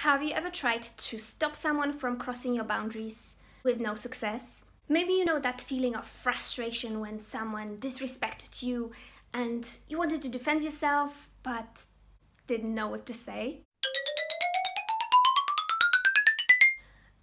Have you ever tried to stop someone from crossing your boundaries with no success? Maybe you know that feeling of frustration when someone disrespected you and you wanted to defend yourself but didn't know what to say.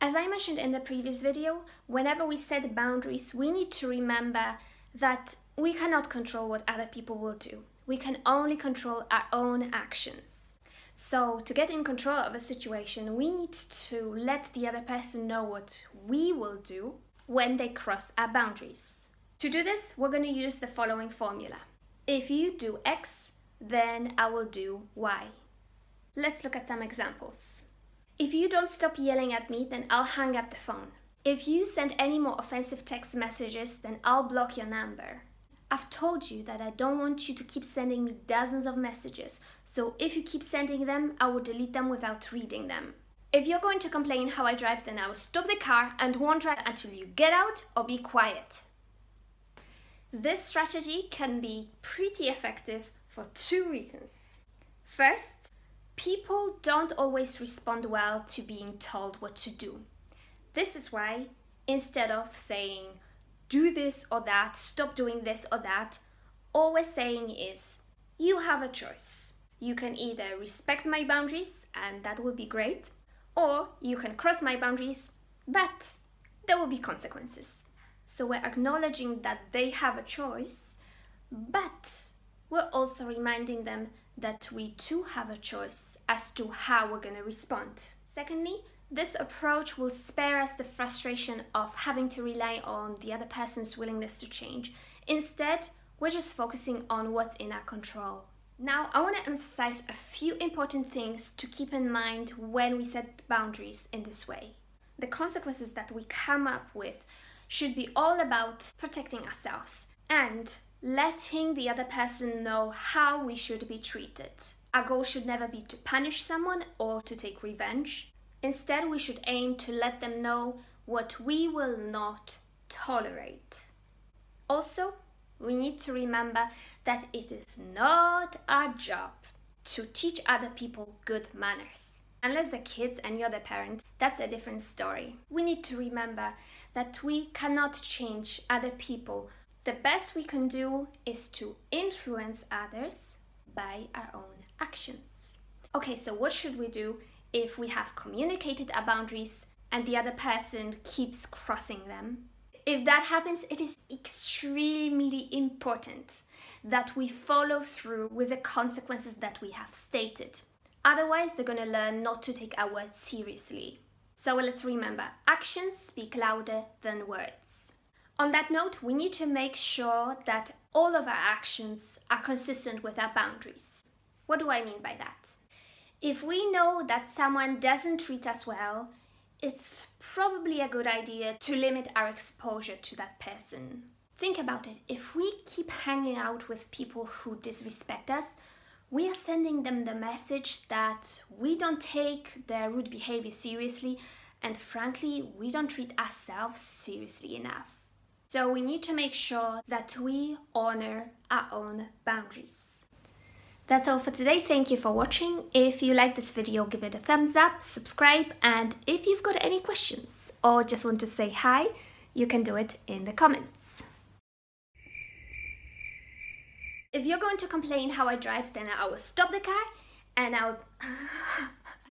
As I mentioned in the previous video, whenever we set boundaries, we need to remember that we cannot control what other people will do. We can only control our own actions. So to get in control of a situation, we need to let the other person know what we will do when they cross our boundaries. To do this, we're going to use the following formula. If you do X, then I will do Y. Let's look at some examples. If you don't stop yelling at me, then I'll hang up the phone. If you send any more offensive text messages, then I'll block your number. I've told you that I don't want you to keep sending me dozens of messages, so if you keep sending them, I will delete them without reading them. If you're going to complain how I drive, then I will stop the car and won't drive until you get out or be quiet. This strategy can be pretty effective for two reasons. First, people don't always respond well to being told what to do. This is why, instead of saying, do this or that, stop doing this or that, all we're saying is, you have a choice. You can either respect my boundaries, and that would be great, or you can cross my boundaries, but there will be consequences. So we're acknowledging that they have a choice, but we're also reminding them that we too have a choice as to how we're going to respond. Secondly, this approach will spare us the frustration of having to rely on the other person's willingness to change. Instead, we're just focusing on what's in our control. Now, I want to emphasize a few important things to keep in mind when we set boundaries in this way. The consequences that we come up with should be all about protecting ourselves and letting the other person know how we should be treated. Our goal should never be to punish someone or to take revenge. Instead, we should aim to let them know what we will not tolerate. Also, we need to remember that it is not our job to teach other people good manners. Unless they're kids and you're the parent, that's a different story. We need to remember that we cannot change other people. The best we can do is to influence others by our own actions. Okay, so what should we do if we have communicated our boundaries and the other person keeps crossing them? If that happens, it is extremely important that we follow through with the consequences that we have stated. Otherwise, they're going to learn not to take our words seriously. So let's remember, actions speak louder than words. On that note, we need to make sure that all of our actions are consistent with our boundaries. What do I mean by that? If we know that someone doesn't treat us well, it's probably a good idea to limit our exposure to that person. Think about it. If we keep hanging out with people who disrespect us, we are sending them the message that we don't take their rude behavior seriously, and frankly, we don't treat ourselves seriously enough. So we need to make sure that we honor our own boundaries. That's all for today. Thank you for watching. If you like this video, give it a thumbs up, subscribe, and if you've got any questions or just want to say hi, you can do it in the comments. If you're going to complain how I drive, then I will stop the car and I'll